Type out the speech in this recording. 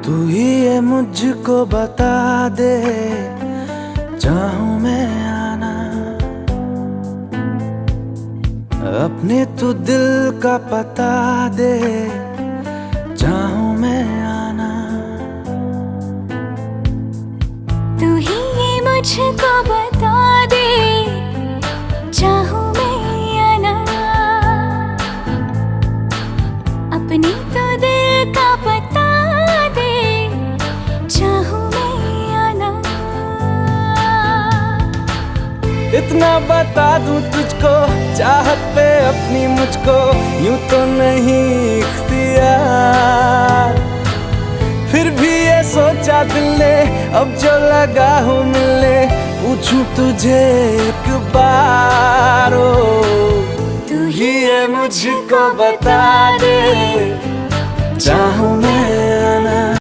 तू ही ये मुझको बता दे, चाहूं मैं आना अपने तू दिल का पता दे, चाहूं मैं आना। तू ही ये मुझको बता दे, चाहूं मैं आना अपने तो दिल का पता दे, चाहूं मैं आना। इतना बता दूं तुझको, चाहत पे अपनी मुझको यूं तो नहीं इख्तियार, फिर भी ये सोचा दिल ने अब जो लगा हूँ मिलने, पूछूं तुझे एक बार ओ, तू ही ये मुझको बता दे, चाहूं मैं आना।